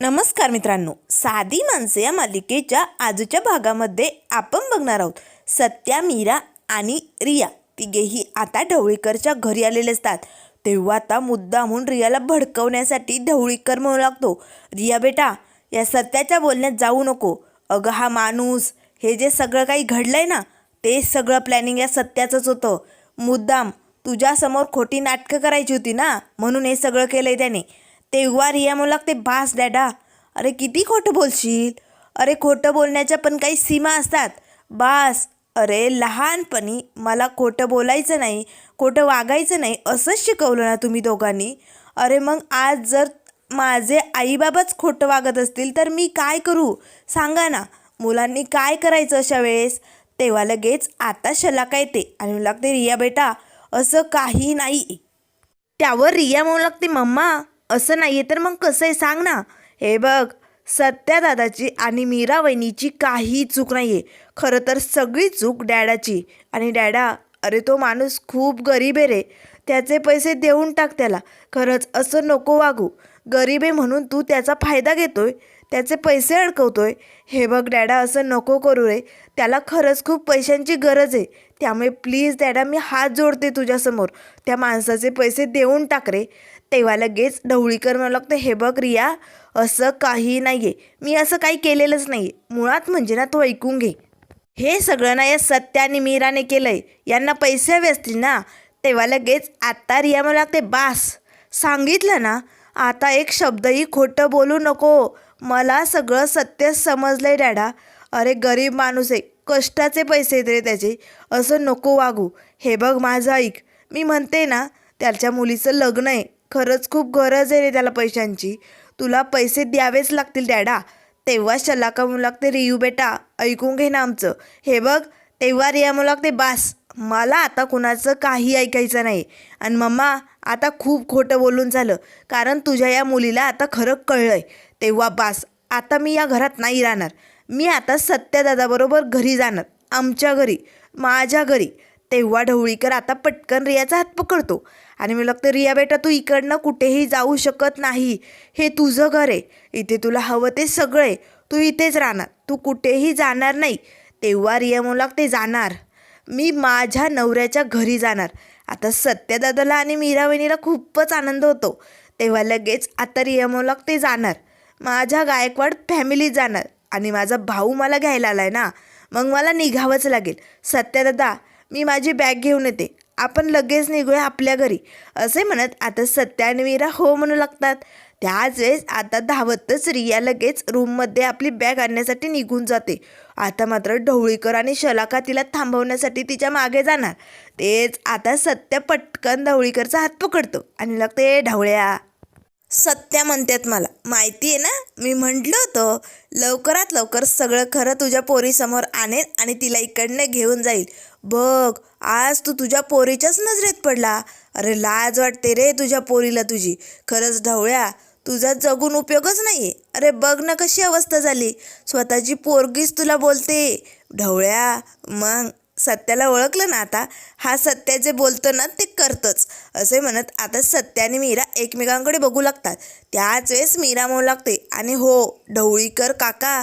नमस्कार मित्रांनो, साधी माणसे या मालिकेच्या आजच्या भागामध्ये आपण बघणार आहोत. सत्या, मीरा आणि रिया तिघेही आता ढवळीकरच्या घरी आलेले असतात. तेव्हा आता मुद्दामून रियाला भडकवण्यासाठी ढवळीकर म्हणू लागतो, रिया बेटा, या सत्याच्या बोलण्यात जाऊ नको. अगं हा माणूस, हे जे सगळं काही घडलंय ना, ते सगळं प्लॅनिंग या सत्याचंच होतं. मुद्दाम तुझ्यासमोर खोटी नाटकं करायची होती ना, म्हणून हे सगळं केलंय त्याने. तेव्हा रिया म्हणू लागते, बास डॅडा, अरे किती खोटं बोलशील. अरे खोटं बोलण्याच्या पण काही सीमा असतात. बास. अरे लहानपणी मला खोटं बोलायचं नाही, खोटं वागायचं नाही असंच शिकवलं ना तुम्ही दोघांनी. अरे मग आज जर माझे आईबाबाच खोटं वागत असतील तर मी काय करू सांगा ना. मुलांनी काय करायचं अशा वेळेस. तेव्हा लगेच आता शलाका येते आणि म्हणू लागते, रिया बेटा असं काही नाही. त्यावर रिया म्हणू लागते, मम्मा असं नाही आहे तर मग कसं आहे सांग ना. हे बघ, सत्या दादाची आणि मीरा वहिनीची काही चूक नाही आहे. खरं तर सगळी चूक डॅडाची. आणि डॅडा, अरे तो माणूस खूप गरीब आहे रे, त्याचे पैसे देऊन टाक त्याला. खरंच असं नको वागू. गरीब आहे म्हणून तू त्याचा फायदा घेतोय, त्याचे पैसे अडकवतोय. हे बघ डॅडा, असं नको करू रे, त्याला खरंच खूप पैशांची गरज आहे. त्यामुळे प्लीज डॅडा, मी हात जोडते तुझ्यासमोर, त्या माणसाचे पैसे देऊन टाक रे. तेव्हा लगेच ढवळीकर म्हणू लागतं, हे बघ रिया, असं काही नाही आहे, मी असं काही केलेलंच नाही. मुळात म्हणजे ना, तो ऐकून घे, हे सगळं ना या सत्या आणि मीराने केलं आहे. यांना पैसे हवे असतील ना. तेव्हा लगेच आता रिया म्हणू लागते, बास, सांगितलं ना, आता एक शब्दही खोटं बोलू नको. मला सगळं सत्य समजलं आहे डॅडा. अरे गरीब माणूस आहे, कष्टाचे पैसे आहेत रे त्याचे, असं नको वागू. हे बघ माझं ऐक, मी म्हणते ना, त्याच्या मुलीचं लग्न आहे, खरंच खूप गरज आहे रे त्याला पैशांची, तुला पैसे द्यावेच लागतील डॅडा. तेव्हा शलाका म्हणू लागते, रियू बेटा ऐकून घे ना आमचं. हे बघ. तेव्हा रिया म्हणू लागते, बास, मला आता कुणाचं काही ऐकायचं नाही. आणि मम्मा, आता खूप खोटं बोलून झालं, कारण तुझ्या या मुलीला आता खरं कळलं आहे. तेव्हा बास, आता मी या घरात नाही राहणार. मी आता सत्यदादाबरोबर घरी जाणार, आमच्या घरी, माझ्या घरी. तेव्हा ढवळीकर आता पटकन रियाचा हात पकडतो आणि मी लागतं, रिया बेटा, तू इकडनं कुठेही जाऊ शकत नाही. हे तुझं घर आहे, इथे तुला हवं ते सगळं आहे, तू इथेच राहणार, तू कुठेही जाणार नाही. तेव्हा रिया म्हणू लागते, जाणार, मी माझ्या नवऱ्याच्या घरी जाणार. आता सत्यदादाला आणि मीरा वहिनीला खूपच आनंद होतो. तेव्हा लगेच आता रिया म्हणू लागते, जाणार, माझ्या गायकवाड फॅमिलीत जाणार. आणि माझा भाऊ मला घ्यायला आलाय ना, मग मला निघावंच लागेल. सत्यदादा, मी माझी बॅग घेऊन येते, आपण लगेच निघूया आपल्या घरी. असे म्हणत आता सत्या आणि मीरा हो म्हणू लागतात. त्याच वेळेस आता धावतच रिया लगेच रूममध्ये आपली बॅग आणण्यासाठी निघून जाते. आता मात्र ढवळीकर आणि शलाका तिला थांबवण्यासाठी तिच्या मागे जाणार. तेच आता सत्य पटकन ढवळीकरचा हात पकडतो आणि लागते, ढवळ्या, सत्या म्हणतात मला माहिती आहे ना, मी म्हटलं होतं लवकरात लवकर सगळं खरं तुझ्या पोरीसमोर आणेल आणि तिला इकडनं घेऊन जाईल. बघ, आज तू तुझ्या पोरीच्याच नजरेत पडला. अरे लाज वाटते रे तुझ्या पोरीला तुझी. खरंच ढवळ्या, तुझा जगून उपयोगच नाही आहे. अरे बघ ना कशी अवस्था झाली, स्वतःची पोरगीच तुला बोलते. ढवळ्या, मग सत्याला ओळखलं ना आता, हा सत्या जे बोलतो ना ते करतंच. असे म्हणत आता सत्या आणि मीरा एकमेकांकडे बघू लागतात. त्याच वेळेस मीरा म्हणू लागते, आणि हो ढवळीकर काका,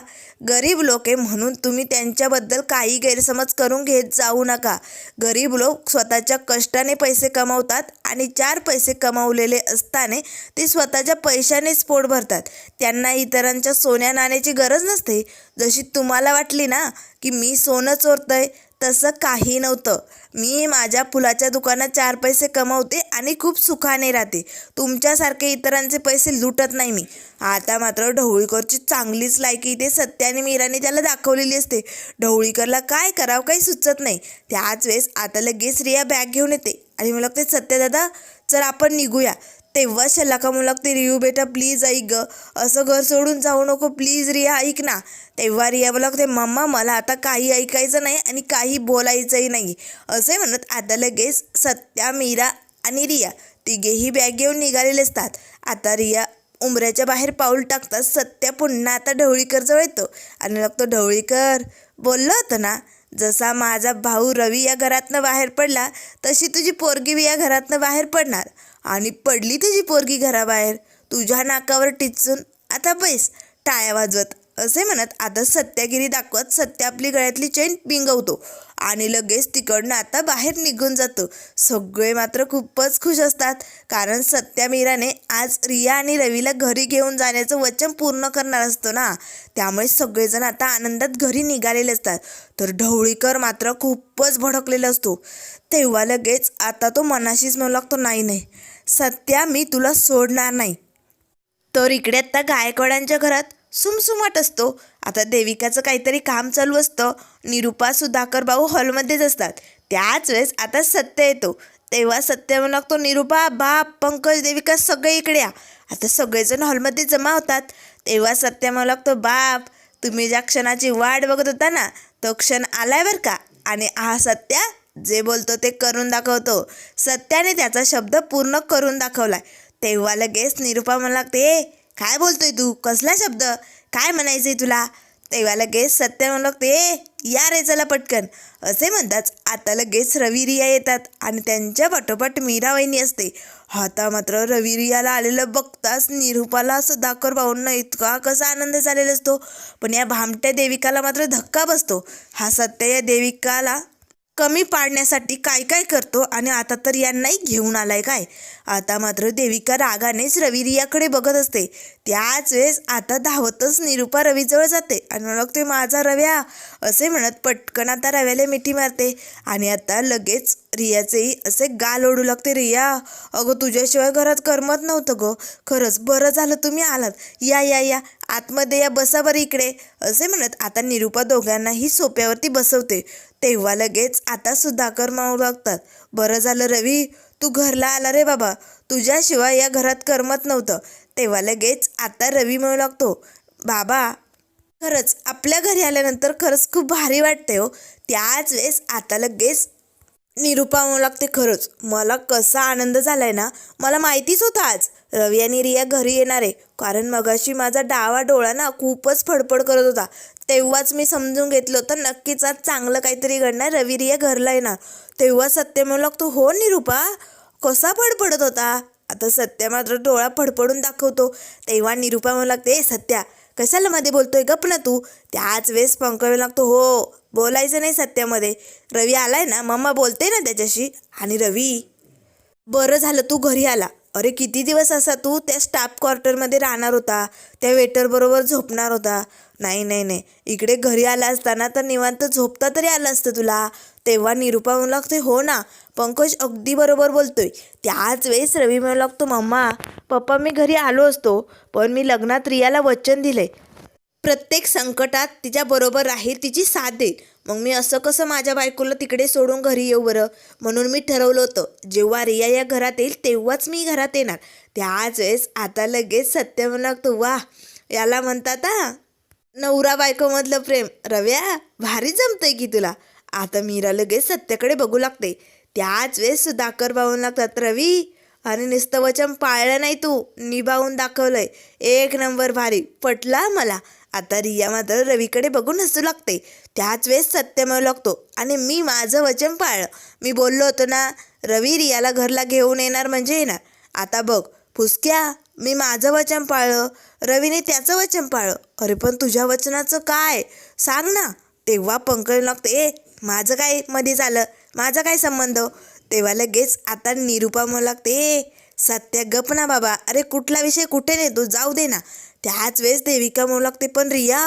गरीब लोक आहे म्हणून तुम्ही त्यांच्याबद्दल काही गैरसमज करून घेत जाऊ नका. गरीब लोक स्वतःच्या कष्टाने पैसे कमावतात आणि 4 पैसे कमावलेले असताना ते स्वतःच्या पैशानेच पोट भरतात. त्यांना इतरांच्या सोन्या नाण्याची गरज नसते. जशी तुम्हाला वाटली ना की मी सोनं चोरतोय, तसं काही नव्हतं. मी माझ्या फुलाच्या दुकानात 4 पैसे कमावते आणि खूप सुखाने राहते. तुमच्यासारखे इतरांचे पैसे लुटत नाही मी. आता मात्र ढवळीकरची चांगलीच लायकी इथे सत्या आणि मीराने त्याला दाखवलेली असते. ढवळीकरला काय करावं काही सुचत नाही. त्याच वेळेस आता लगेच रिया बॅग घेऊन येते आणि मला लागते, सत्यदादा चल आपण निघूया. तेव्हा शलाका म्हणू लागते, रियू बेटा प्लीज ऐक ग, असं घर सोडून जाऊ नको, प्लीज रिया ऐक ना. तेव्हा रिया म्हणू लागते, मम्मा मला आता काही ऐकायचं नाही आणि काही बोलायचंही नाही. असे म्हणत आता लगेच सत्या, मीरा आणि रिया तिघेही बॅग घेऊन निघालेले असतात. आता रिया उंबऱ्याच्या बाहेर पाऊल टाकतात. सत्या पुन्हा आता ढवळीकरजवळ येतो आणि लागतो, ढवळीकर, बोललं होतं ना, जसा माझा भाऊ रवी या घरातनं बाहेर पडला तशी तुझी पोरगी बी या घरातनं बाहेर पडणार. आणि पडली तुझी पोरगी घराबाहेर, तुझ्या नाकावर टिचून आता बैस टाळ्या वाजवत असे म्हणत आता सत्यागिरी दाखवत सत्या आपली गळ्यातली चेन पिंगवतो आणि लगेच तिकडनं आता बाहेर निघून जातो. सगळे मात्र खूपच खुश असतात, कारण सत्या मीराने आज रिया आणि रवीला घरी घेऊन जाण्याचं वचन पूर्ण करणार असतो ना. त्यामुळे सगळेजण आता आनंदात घरी निघालेले असतात. तर ढवळीकर मात्र खूपच भडकलेला असतो. तेव्हा लगेच आता तो मनाशीच म्हणू लागतो, नाही नाही सत्या, मी तुला सोडणार नाही. तर इकडे आता गायकवाडांच्या घरात सुमसुमाट असतो. आता देविकाचं काहीतरी काम चालू असतं. निरुपा सुधाकर भाऊ हॉलमध्येच असतात. त्याच वेळेस आता सत्य येतो. तेव्हा सत्य म्हणू लागतो, निरुपा, बाप, पंकज, देविका सगळे इकडे या. आता सगळेजण हॉलमध्ये जमा होतात. तेव्हा सत्य म्हणू लागतो, बाप, तुम्ही ज्या क्षणाची वाट बघत होता ना, तो क्षण आलाय बरं का. आणि हा सत्या जे बोलतो ते करून दाखवतो. सत्याने त्याचा शब्द पूर्ण करून दाखवलाय. तेव्हा लगेच निरुपा म्हणू लागते, काय बोलतोय तू, कसला शब्द, काय म्हणायचंय तुला. तेव्हा लगेच सत्य म्हणू लागते, या रे चला पटकन. असे म्हणताच आता लगेच रवी रिया येतात आणि त्यांच्या पाठोपाठ मीरा वहिनी असते. आता मात्र रवी रियाला आलेलं बघताच निरुपाला सुधाकर भाऊंना इतका कसा आनंद झालेला असतो. पण या भामट्या देविकाला मात्र धक्का बसतो. हा सत्य या देविकाला कमी पाडण्यासाठी काय काय करतो आणि आता तर यांनाही घेऊन आलाय काय. आता मात्र देविका रागानेच रवी रियाकडे बघत असते. त्याच वेळेस आता धावतच निरुपा रवीजवळ जाते आणि म्हणते, माझा रव्या, असे म्हणत पटकन आता रव्याला मिठी मारते आणि आता लगेच रियाचेही असे गाल ओढू लागते. रिया, अगं तुझ्याशिवाय घरात करमत नव्हतं गं, खरंच बरं झालं तुम्ही आलात. या या या आतमध्ये या, बसा बरं इकडे. असे म्हणत आता निरुपा दोघांनाही सोप्यावरती बसवते. तेव्हा लगेच आता सुधाकर म्हणू लागतात, बरं झालं रवी तू घरला आला रे बाबा, तुझ्याशिवाय या घरात करमत नव्हतं. तेव्हा लगेच आता रवी म्हणू लागतो, बाबा खरंच आपल्या घरी आल्यानंतर खरंच खूप भारी वाटते हो. त्याच वेळेस आता लगेच निरुपा म्हणू लागते, खरंच मला कसा आनंद झालाय ना, मला माहितीच होतं आज रवी आणि रिया घरी येणार आहे. कारण मगाशी माझा डावा डोळा ना खूपच फडफड करत होता. तेव्हाच मी समजून घेतलं होतं नक्कीच आज चांगलं काहीतरी घडणार, रवी रिया घरला येणार. तेव्हा सत्य म्हणू लागतो, हो निरुपा, कसा फडफडत होता. आता सत्या मात्र डोळा फडफडून दाखवतो. तेव्हा निरुपा म्हणू लागते, सत्या कशाला मध्ये बोलतोय, गप ना तू. त्याच वेळेस पंकज लागतो, हो बोलायचं नाही सत्यामध्ये, रवी आलाय ना, मम्मा बोलते ना त्याच्याशी. आणि रवी, बरं झालं तू घरी आला. अरे किती दिवस असा तू त्या स्टाफ क्वार्टरमध्ये राहणार होता, त्या वेटरबरोबर झोपणार होता. नाही नाही नाही, इकडे घरी आला असताना तर निवांत झोपता तरी आलं असतं तुला. तेव्हा निरुपा म्हणू लागते, हो ना पंकज अगदी बरोबर बोलतोय. त्याच वेळेस रवी म्हणू लागतो, मम्मा पप्पा मी घरी आलो असतो, पण मी लग्नात रियाला वचन दिले, प्रत्येक संकटात तिच्याबरोबर राहील, तिची साथ देईल. मग मी असं कसं माझ्या बायकोला तिकडे सोडून घरी येऊ बरं. म्हणून मी ठरवलं होतं जेव्हा रिया या घरात येईल तेव्हाच मी घरात येणार. त्याच वेळेस आता लगेच सत्य म्हणू लागतो, वा याला म्हणतात हा नवरा बायकोमधलं प्रेम. रव्या भारी जमतंय की तुला. आता मीरा लगेच सत्याकडे बघू लागते. त्याच वेळेस सुधाकर भाऊन लागतात, रवी आणि नुसतं वचन पाळलं नाही तू, निभावून दाखवलंय, एक नंबर भारी, पटला मला. आता रिया मात्र रवीकडे बघून हसू लागते. त्याच वेळेस सत्य म्हणू लागतो, आणि मी माझं वचन पाळलं, मी बोललो होतो ना रवी रियाला घरला घेऊन येणार म्हणजे येणार. आता बघ फुसक्या, मी माझं वचन पाळलं, रवीने त्याचं वचन पाळलं. अरे पण तुझ्या वचनाचं काय सांग ना. तेव्हा पंकज लागते, माझं काय मध्ये झालं, माझा काय संबंध. तेव्हा लगेच आता निरुपा म्हणू लागते, सत्य गप ना बाबा, अरे कुठला विषय कुठे नेतो, जाऊ दे ना. त्याच वेळेस देविका म्हणू लागते, पण रिया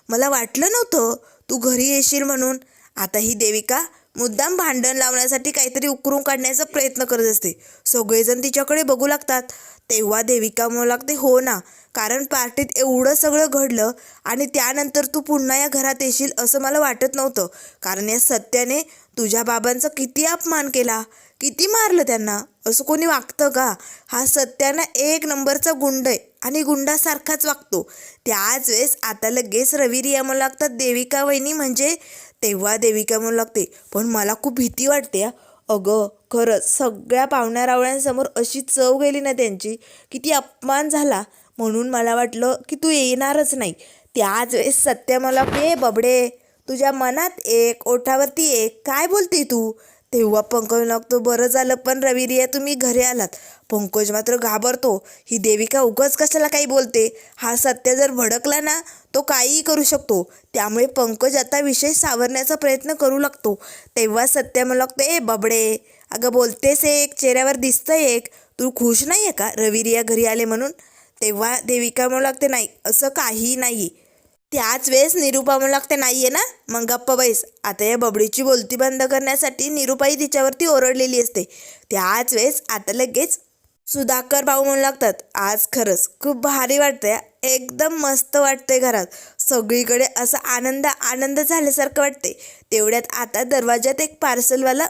मला वाटलं नव्हतं तू घरी येशील म्हणून. आता ही देविका मुद्दाम भांडण लावण्यासाठी काहीतरी उकरून काढण्याचा प्रयत्न करत असते. सगळेजण तिच्याकडे बघू लागतात. तेव्हा देविका म्हणू लागते, हो ना, कारण पार्टीत एवढं सगळं घडलं आणि त्यानंतर तू पुन्हा या घरात येशील असं मला वाटत नव्हतं. कारण या सत्याने तुझ्या बाबांचा किती अपमान केला, किती मारलं त्यांना, असं कोणी वागतं का. हा सत्यानं एक नंबरचा गुंड आहे आणि गुंडासारखाच वागतो. त्याच वेळेस आता लगेच रवी रिया म्हणू लागतात, देविका वहिनी म्हणजे. तेव्हा देविका म्हणू लागते, पण मला खूप भीती वाटते. अगं खरंच सगळ्या पाहुण्या रावळ्यांसमोर अशी चव गेली ना त्यांची, किती अपमान झाला, म्हणून मला वाटलं की तू येणारच नाही. त्याच वेळेस सत्य मला, बबडे तुझ्या मनात एक ओठावरती एक, काय बोलते तू. तेव्हा पंकज लागतो, बरं झालं पण रवी रिया तुम्ही घरी आलात. पंकज मात्र घाबरतो, ही देविका उगाच कशाला काही बोलते, हा सत्य जर भडकला ना तो काहीही करू शकतो. त्यामुळे पंकज आता विषय सावरण्याचा प्रयत्न करू लागतो. तेव्हा सत्य म्हणू लागतो, ए बबडे, अगं बोलतेस एक, चेहऱ्यावर दिसतंय एक, तू खुश नाही आहे का रवी रिया घरी आले म्हणून? तेव्हा देविका म्हणू लागते, नाही असं काही नाही. त्याच वेळेस निरुपा म्हणू लागते, नाही आहे ना, मग गप्प बैस. आता या बबडीची बोलती बंद करण्यासाठी निरुपाही तिच्यावरती ओरडलेली असते. त्याच वेळेस आता लगेच सुधाकर भाऊ म्हणू लागतात, आज खरंच खूप भारी वाटतंय, एकदम मस्त वाटतंय घरात. सगळीकडे असं आनंद आनंद झाल्यासारखं वाटते. तेवढ्यात आता दरवाजात एक पार्सलवाला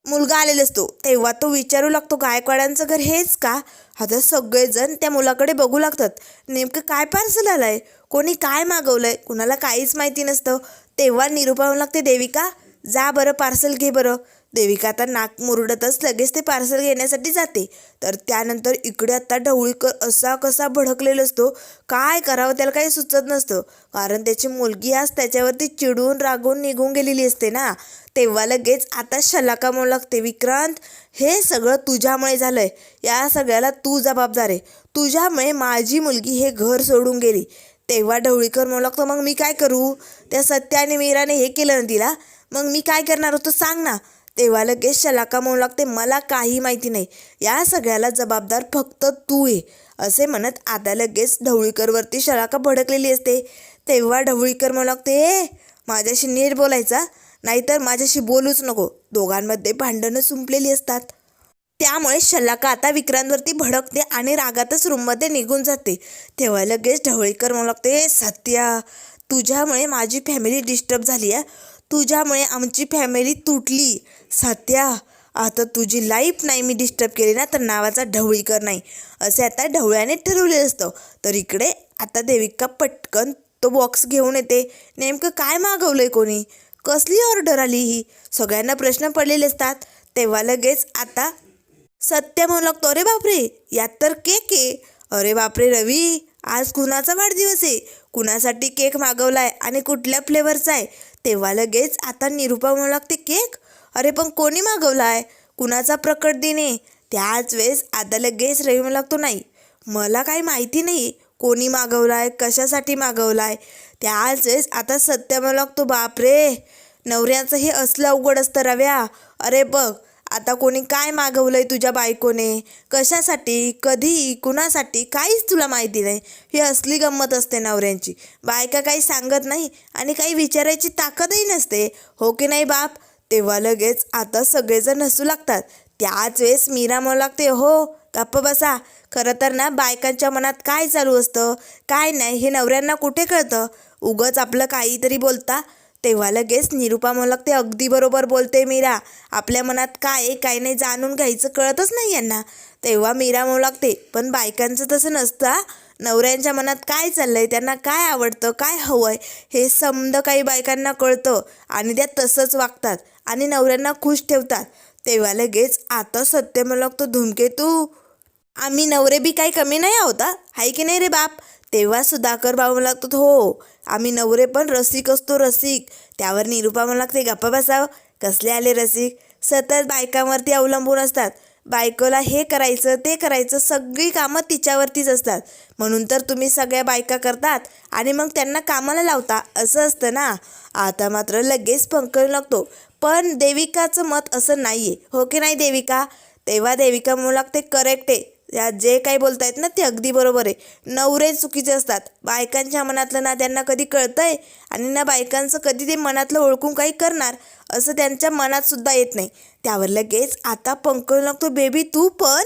मुलगा आलेला असतो. तेव्हा तो विचारू लागतो, गायकवाडांचं घर हेच का? आता सगळेजण त्या मुलाकडे बघू लागतात. नेमकं काय पार्सल आलंय, कोणी काय मागवलंय, कुणाला काहीच माहिती नसतं. तेव्हा निरुपा म्हणू लागते, देविका जा बरं पार्सल घे बरं. देविका आता नाक मुरडतच लगेच ते पार्सल घेण्यासाठी जाते. तर त्यानंतर इकडे आता ढवळीकर असा कसा भडकलेला असतो, काय करावं त्याला काही सुचत नसतं. कारण त्याची मुलगी आज त्याच्यावरती चिडून रागून निघून गेलेली असते ना. तेव्हा लगेच आता शलाका म्हणू लागते, विक्रांत हे सगळं तुझ्यामुळे झालंय, या सगळ्याला तू जबाबदार आहे, तुझ्यामुळे माझी मुलगी हे घर सोडून गेली. तेव्हा ढवळीकर म्हणू लागतो, मग मी काय करू, त्या सत्या आणि मीराने हे केलं ना तिला, मग मी काय करणार होतो सांग ना. तेव्हा लगेच शलाका म्हणू लागते, मला काही माहिती नाही, या सगळ्याला जबाबदार फक्त तू आहे. असे म्हणत आता लगेच ढवळीकरवरती शलाका भडकलेली असते. तेव्हा ढवळीकर म्हणू लागते, माझ्याशी नीट बोलायचा, नाहीतर माझ्याशी बोलूच नको. दोघांमध्ये भांडणं संपलेली असतात. त्यामुळे शलाका आता विक्रांतवरती भडकते आणि रागातच रूममध्ये निघून जाते. तेव्हा लगेच ढवळीकर म्हणू लागते, सत्या तुझ्यामुळे माझी फॅमिली डिस्टर्ब झाली आहे, तुझ्यामुळे आमची फॅमिली तुटली. सत्या आता तुझी लाईफ नाही मी डिस्टर्ब केली ना तर नावाचा ढवळीकर नाही, असे आता ढवळ्याने ठरवलेलं असतं. तर इकडे आता देविका पटकन तो बॉक्स घेऊन येते. नेमकं काय मागवलंय, कोणी, कसली ऑर्डर आली ही, सगळ्यांना प्रश्न पडलेले असतात. तेव्हा लगेच आता सत्य म्हणू लागतो, अरे बापरे यात तर केक आहे, अरे बापरे रवी आज कुणाचा वाढदिवस आहे, कुणासाठी केक मागवलाय आणि कुठल्या फ्लेवरचा आहे. तेव्हा लगेच आता निरुपा म्हणू लागते, केक, अरे पण कोणी मागवलाय, कुणाचा प्रकट दिन आहे. त्याच वेळेस आता लगेच रवी म्हणू लागतो, नाही मला काही माहिती नाही कोणी मागवलाय, कशासाठी मागवलाय. त्याच वेळेस आता सत्य म्हणू लागतो, बापरे नवऱ्याचं हे असलं अवघड असतं रव्या, अरे बघ आता कोणी काय मागवलंय तुझ्या बायकोने, कशासाठी, कधी, कुणासाठी, काहीच तुला माहिती नाही. ही असली गंमत असते नवऱ्यांची, बायका काही सांगत नाही आणि काही विचारायची ताकदही नसते, हो की नाही बाप. तेव्हा लगेच आता सगळेजण हसू लागतात. त्याच वेळेस मीरा म्हणू लागते, हो गप्प बसा, खरं तर ना बायकांच्या मनात काय चालू असतं काय नाही हे नवऱ्यांना कुठे कळतं, उगच आपलं काहीतरी बोलता. तेव्हा लगेच निरुपा म्हणू लागते, अगदी बरोबर बोलते मीरा, आपल्या मनात काय आहे काय नाही जाणून घ्यायचं कळतच नाही यांना. तेव्हा मीरा म्हणू लागते, पण बायकांचं तसं नसतं, नवऱ्यांच्या मनात काय चाललंय, त्यांना काय आवडतं काय हवंय हे समद काही बायकांना कळतं आणि त्या तसंच वागतात आणि नवऱ्यांना खुश ठेवतात. तेव्हा लगेच आता सत्य म्हणू लागतो, धूमकेतू आम्ही नवरे बी काही कमी नाही आहोत हाय की नाही रे बाप. तेव्हा सुधाकर भाऊ म्हणू लागतो, हो आम्ही नवरे पण रसिक असतो रसिक. त्यावर निरुपा म्हणू लागते, गप्पा बसाव, कसले आले रसिक, सतत बायकांवरती अवलंबून असतात, बायकोला हे करायचं ते करायचं, सगळी कामं तिच्यावरतीच असतात, म्हणून तर तुम्ही सगळ्या बायका करतात आणि मग त्यांना कामाला लावता, असं असतं ना. आता मात्र लगेच पंकज लागतो, पण देविकाचं मत असं नाही आहे, हो की नाही देविका. तेव्हा देविका म्हणू लागते, करेक्ट आहे, या जे काही बोलतायत ना ते अगदी बरोबर आहे, नवरे चुकीचे असतात, बायकांच्या मनातलं ना त्यांना कधी कळतंय आणि ना बायकांचं कधी ते मनातलं ओळखून काही करणार असं त्यांच्या मनात सुद्धा येत नाही. त्यावर लगेच आता पंकज लागतो, बेबी तू पण.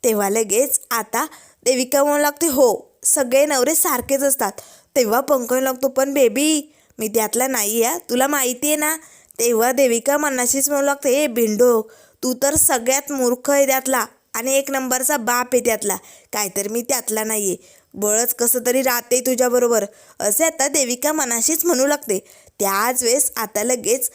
तेव्हा लगेच आता देविका म्हणू लागते, हो सगळे नवरे सारखेच असतात. तेव्हा पंकज लागतो, पण बेबी मी त्यातला नाही आहे, तुला माहिती आहे ना. तेव्हा देविका मनाशीच म्हणू लागते, ए बिंडो तू तर सगळ्यात मूर्ख आहे त्यातला आणि एक नंबरचा बाप आहे त्यातला, काय तर मी त्यातला नाही आहे, बळच कसं तरी राहते तुझ्याबरोबर, असे आता देविका मनाशीच म्हणू लागते. त्याच वेळेस आता लगेच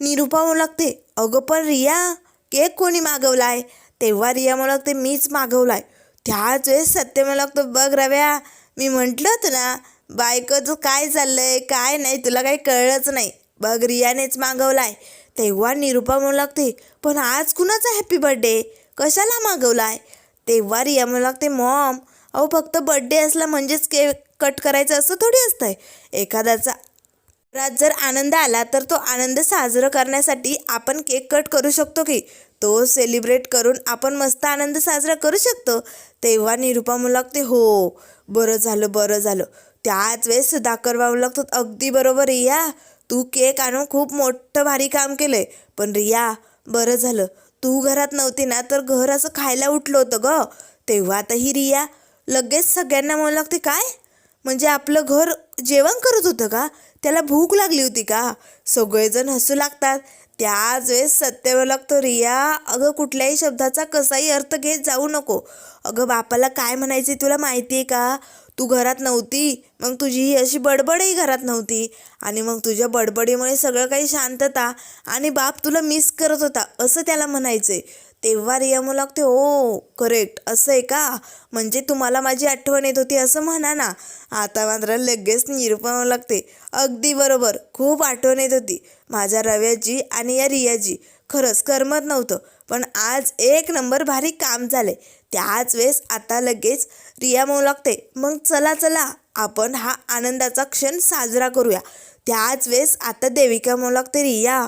निरुपा म्हणू लागते, अगं पण रिया केक कोणी मागवलाय. तेव्हा रिया म्हणू लागते, मीच मागवलाय. त्याच वेळेस सत्य म्हणू लागतो, बघ रव्या मी म्हटलं होतं ना बायकोचं काय चाललंय काय नाही तुला काही कळलंच नाही, बघ रियानेच मागवलाय. तेव्हा निरुपा म्हणू लागते, पण आज कुणाचा हॅपी बर्थडे, कशाला मागवलाय? तेव्हा रिया म्हणू लागते, मॉम अहो फक्त बर्थडे असला म्हणजेच केक कट करायचं असं थोडी असतंय. एखाद्याचा घरात जर आनंद आला तर तो आनंद साजरा करण्यासाठी आपण केक कट करू शकतो की तो सेलिब्रेट करून आपण मस्त आनंद साजरा करू शकतो. तेव्हा निरुपा म्हणू लागते, हो बरं झालं. त्याच वेळेस सुधाकर म्हणू लागतो, अगदी बरोबर रिया, तू केक आणून खूप मोठं भारी काम केलंय. पण रिया बरं झालं तू घरात नव्हती ना, तर घर असं खायला उठलं होतं ग. तेव्हा आता ही रिया लगेच सगळ्यांना म्हणू लागते, काय म्हणजे आपलं घर जेवण करत होतं का, त्याला भूक लागली होती का? सगळेजण हसू लागतात. त्याच वेळेस सत्य म्हणू लागतो, रिया अगं कुठल्याही शब्दाचा कसाही अर्थ घेत जाऊ नको. अगं बापाला काय म्हणायचे तुला माहिती आहे का? तू घरात नव्हती, मग तुझी ही अशी बडबडही घरात नव्हती आणि मग तुझ्या बडबडीमुळे सगळं काही शांतता आणि बाप तुला मिस करत होता असं त्याला म्हणायचंय. तेव्हा रिया म्हणू लागते, ओ करेक्ट असं आहे का, म्हणजे तुम्हाला माझी आठवण येत होती असं म्हणा ना. आता मात्र लगेच निरुपा म्हणू लागते, अगदी बरोबर, खूप आठवण येत होती माझ्या रव्याची आणि या रियाची. खरंच करमत नव्हतं, पण आज एक नंबर भारी काम झाले. त्याच वेळेस आता लगेच रिया म्हणू लागते, मग चला आपण हा आनंदाचा क्षण साजरा करूया. त्याच वेळेस आता देविका म्हणू लागते, रिया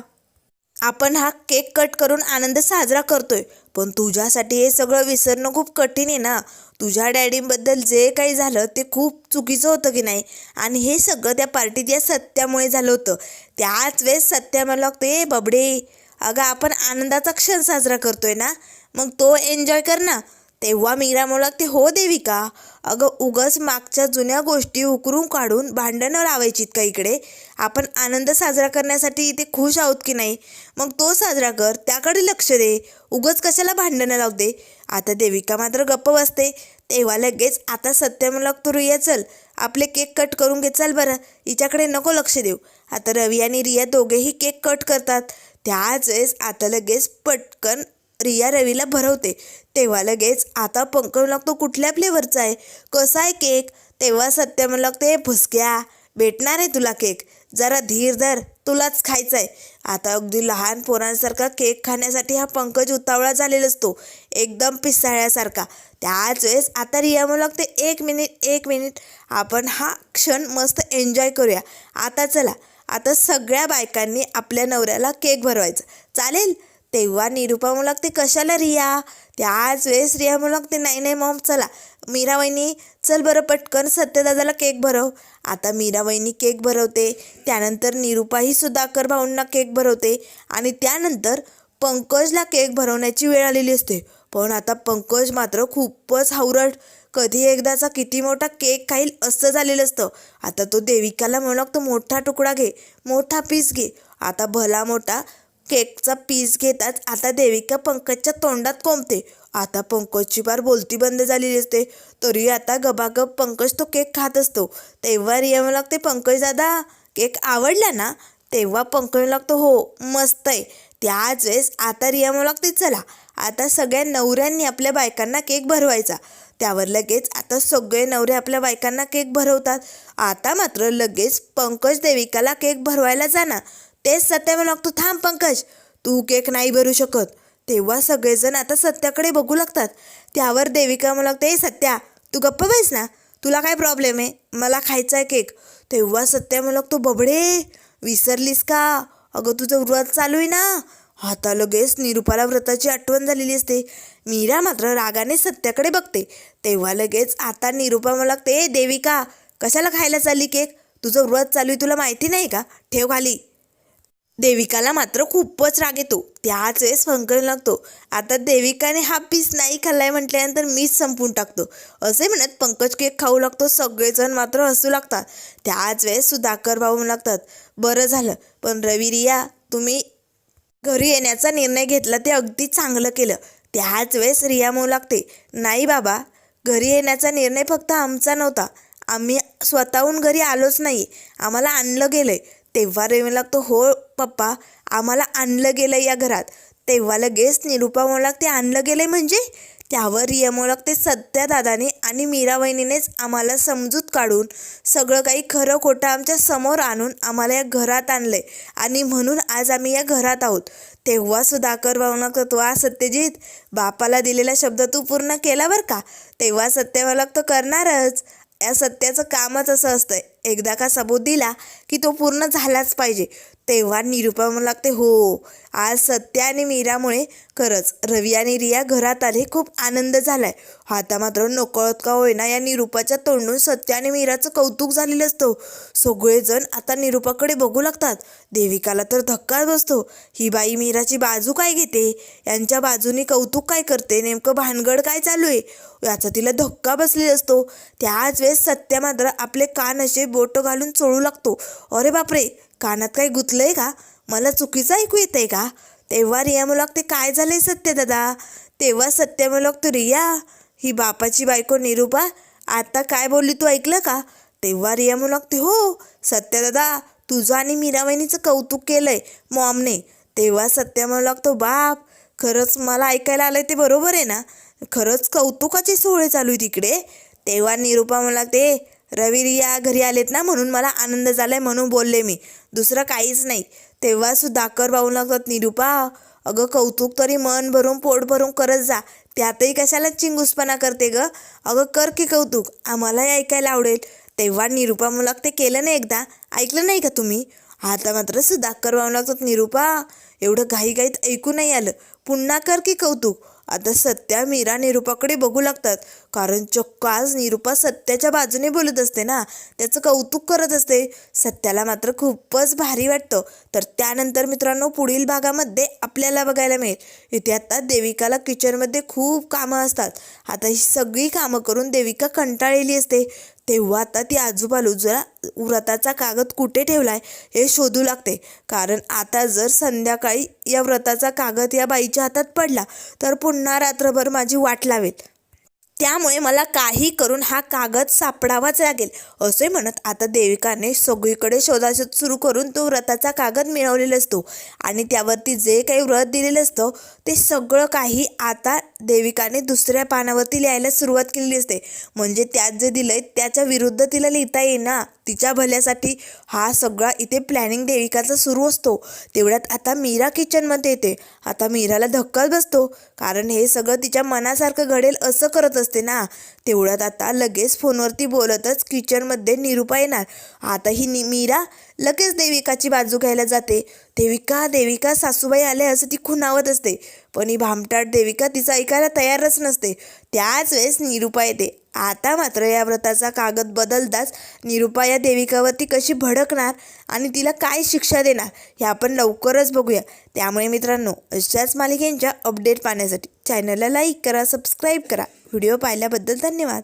आपण हा केक कट करून आनंद साजरा करतोय, पण तुझ्यासाठी हे सगळं विसरणं खूप कठीण आहे ना. तुझ्या डॅडीबद्दल जे काही झालं ते खूप चुकीचं होतं की नाही, आणि हे सगळं त्या पार्टीत या सत्यामुळे झालं होतं. त्याच वेळेस सत्या म्हणू लागते, बबडे अगं आपण आनंदाचा क्षण साजरा करतोय ना, मग तो एन्जॉय कर ना. तेव्हा मीरा म्हणू लागते, हो देविका, अगं उगाच मागच्या जुन्या गोष्टी उकरून काढून भांडणं लावायचीत का इकडे. आपण आनंद साजरा करण्यासाठी इथे खुश आहोत की नाही, मग तो साजरा कर, त्याकडे लक्ष दे, उगाच कशाला भांडणं लावते. आता देविका मात्र गप्प बसते. तेव्हा लगेच आता सत्य म्हणू लागतो, रिया चल आपले केक कट करून घे, चल बरं, हिच्याकडे नको लक्ष देऊ. आता रवी आणि रिया दोघेही केक कट करतात. त्याच वेळेस आता लगेच पटकन रिया रवीला भरवते. तेव्हा लगेच आता पंकज लागतो, कुठल्या फ्लेवरचा आहे, कसा आहे केक. तेव्हा सत्य म्हणू लागते, भुसक्या भेटणार आहे तुला केक, जरा धीर धर, तुलाच खायचा आहे. आता अगदी लहान पोरांसारखा केक खाण्यासाठी हा पंकज उतावळा झालेला असतो, एकदम पिसाळ्यासारखा. त्याच वेळेस आता रिया म्हणू लागते, एक मिनिट आपण हा क्षण मस्त एन्जॉय करूया. आता चला, आता सगळ्या बायकांनी आपल्या नवऱ्याला केक भरवायचा, चालेल. तेव्हा निरुपा म्हणू लागते, कशाला रिया. त्याच वेळेस रिया म्हणू लागते, नाही मॉम चला, मीरा वहिनी चल बरं पटकन सत्यदादाला केक भरव. आता मीरा वहिनी केक भरवते. त्यानंतर निरुपाही सुधाकर भाऊंना केक भरवते आणि त्यानंतर पंकजला केक भरवण्याची वेळ आलेली असते. पण आता पंकज मात्र खूपच हावरट, कधी एकदाचा किती मोठा केक खाईल असं झालेलं असतं. आता तो देविकाला म्हणू लागतो, मोठा तुकडा घे, मोठा पीस घे. आता भला मोठा केकचा पीस घेताच आता देविका पंकजच्या तोंडात कोंबते. आता पंकजची फार बोलती बंद झालेली असते, तरी आता गबागब पंकज तो केक खात असतो. तेव्हा रिया म्हणू लागते, पंकज दादा केक आवडला ना. तेव्हा पंकज लागतो, हो मस्त आहे. त्याच वेळेस आता रिया म्हणू लागते, चला आता सगळ्या नवऱ्यांनी आपल्या बायकांना केक भरवायचा. त्यावर लगेच आता सगळे नवरे आपल्या बायकांना केक भरवतात. आता मात्र लगेच पंकज देविकाला केक भरवायला जाणार. तेच सत्या म्हणू लागतो, थांब पंकज, तू केक नाही भरू शकत. तेव्हा सगळेजण आता सत्याकडे बघू लागतात. त्यावर देविका म्हणू लागते, सत्या तू गप्प बैस ना, तुला काय प्रॉब्लेम आहे, मला खायचा आहे केक. तेव्हा सत्या म्हणू लागतो, बबडे विसरलीस का, अगं तुझं व्रत चालू आहे ना. आता लगेच निरुपाला व्रताची आठवण झालेली असते. मीरा मात्र रागाने सत्याकडे बघते. तेव्हा लगेच आता निरुपा म्हणू लागते, देविका कशाला खायला चालली केक, तुझं व्रत चालू आहे तुला माहिती नाही का, ठेव खाली. देविकाला मात्र खूपच राग येतो. त्याच वेळेस पंकज लागतो, आता देविकाने हा पीस नाही खाल्लाय म्हटल्यानंतर मीच संपून टाकतो असे म्हणत पंकज केक खाऊ लागतो. सगळेजण मात्र हसू लागतात. त्याच वेळेस सुधाकर भाऊ म्हणू लागतात, बरं झालं, पण रवी रिया तुम्ही घरी येण्याचा निर्णय घेतला ते अगदी चांगलं केलं. त्याच वेळेस रिया म्हणू लागते, नाही बाबा, घरी येण्याचा निर्णय फक्त आमचा नव्हता, आम्ही स्वतःहून घरी आलोच नाही, आम्हाला आणलं गेलंय. तेव्हा रवी लागतो, हो पप्पा, आम्हाला आणलं गेलं या घरात. तेव्हा लगेच निरुपा म्हणू लागते, आणलं गेलंय म्हणजे. त्यावर यमोलक ते सत्या दादाने आणि मीरा वहिनीनेच आम्हाला समजूत काढून सगळं काही खरं खोटं आमच्या समोर आणून आम्हाला या घरात आणलंय आणि म्हणून आज आम्ही या घरात आहोत. तेव्हा सुधाकर भावना वा सत्यजित, बापाला दिलेला शब्द तू पूर्ण केला बरं का. तेव्हा सत्यमोलक तो करणारच. या सत्याचं कामच असं असतं, एकदा का सबूत दिला की तो पूर्ण झालाच पाहिजे. तेव्हा निरुपा म्हणू लागते, हो आज सत्य आणि मीरामुळे खरंच रवी आणि रिया घरात आले, खूप आनंद झालाय. आता मात्र नकळत का होईना या निरुपाच्या तोंडून सत्य आणि मीराचं कौतुक झालेलं असतं. सगळेजण आता निरुपाकडे बघू लागतात. देविकाला तर धक्काच बसतो. ही बाई मीराची बाजू काय घेते, यांच्या बाजूने कौतुक काय करते, नेमकं भानगड काय चालू आहे याचा तिला धक्का बसलेला असतो. त्याच वेळेस सत्य मात्र आपले कान असे बोट घालून चोळू लागतो. अरे बापरे, कानात काही गुतलंय का, मला चुकीचं ऐकू येतंय का. तेव्हा रिया म्हणू लागते, काय झालंय सत्य दादा. तेव्हा सत्य म्हणू लागतो, रिया ही बापाची बायको निरुपा आता काय बोलली तू ऐकलं का. तेव्हा रिया म्हणू लागते, हो सत्य दादा, तुझं आणि मीरा वहिनीचं कौतुक केलंय मॉमने. तेव्हा सत्य म्हणू लागतो, बाप खरंच मला ऐकायला आलंय ते बरोबर आहे ना, खरंच कौतुकाचे सोहळे चालू आहे तिकडे. तेव्हा निरुपा म्हणू लागते, रवी रिया घरी आलेत ना म्हणून मला आनंद झालाय म्हणून बोलले मी, दुसरं काहीच नाही. तेव्हा सुधाकर भाऊ लागतात, निरुपा अगं कौतुक तरी मन भरून पोट भरून करत जा, त्यातही कशाला चिंगूसपणा करते ग, अगं कर की कौतुक, आम्हालाही ऐकायला आवडेल. तेव्हा निरुपा म्हणू लागते, केलं नाही एकदा, ऐकलं नाही का तुम्ही. आता मात्र सुधाकर भाऊ लागतात, निरुपा एवढं घाईघाईत ऐकू नाही आलं, पुन्हा कर की कौतुक. आता सत्या मीरा निरुपाकडे बघू लागतात, कारण चक्क आज निरुपा सत्याच्या बाजूने बोलत असते ना, त्याचं कौतुक करत असते. सत्याला मात्र खूपच भारी वाटतं. तर त्यानंतर मित्रांनो पुढील भागामध्ये आपल्याला बघायला मिळेल, इथे आता देविकाला किचनमध्ये खूप कामं असतात. आता ही सगळी कामं करून देविका कंटाळलेली असते. तेव्हा आता ती आजूबाजूला व्रताचा कागद कुठे ठेवलाय हे शोधू लागते, कारण आता जर संध्याकाळी या व्रताचा कागद या बाईच्या हातात पडला तर पुन्हा रात्रभर माझी वाट लावेल. त्यामुळे मला काही करून हा कागद सापडावाच लागेल. असे म्हणत आता देविकाने सगळीकडे शोधाशोध सुरू करून तो व्रताचा कागद मिळवलेला असतो आणि त्यावरती जे काही व्रत दिलेलं असतं ते सगळं काही आता देविकाने दुसऱ्या पानावरती लिहायला सुरुवात केलेली असते. म्हणजे त्यात जे दिलंय त्याच्या विरुद्ध तिला लिहिता येईना, तिच्या भल्यासाठी हा सगळा इथे प्लॅनिंग देविकाचा सुरू असतो. तेवढ्यात आता मीरा किचनमध्ये येते. आता मीराला धक्काच बसतो, कारण हे सगळं तिच्या मनासारखं घडेल असं करत असते ना. तेवढ्यात आता लगेच फोनवरती बोलतच किचनमध्ये निरुपा येणार. आता ही मीरा लगेच देविकाची बाजू घ्यायला जाते. देविका देविका सासूबाई आले असं ती खुणावत असते, पण ही भामटाट देविका तिचं ऐकायला तयारच नसते. त्याच वेळेस निरुपा येते. आता मात्र या व्रताचा कागद बदलताच निरुपा या देविकावरती कशी भडकणार आणि तिला काय शिक्षा देणार हे आपण लवकरच बघूया. त्यामुळे मित्रांनो अशाच मालिकेंच्या अपडेट पाहण्यासाठी चॅनलला लाईक करा, सबस्क्राईब करा. व्हिडिओ पाहिल्याबद्दल धन्यवाद.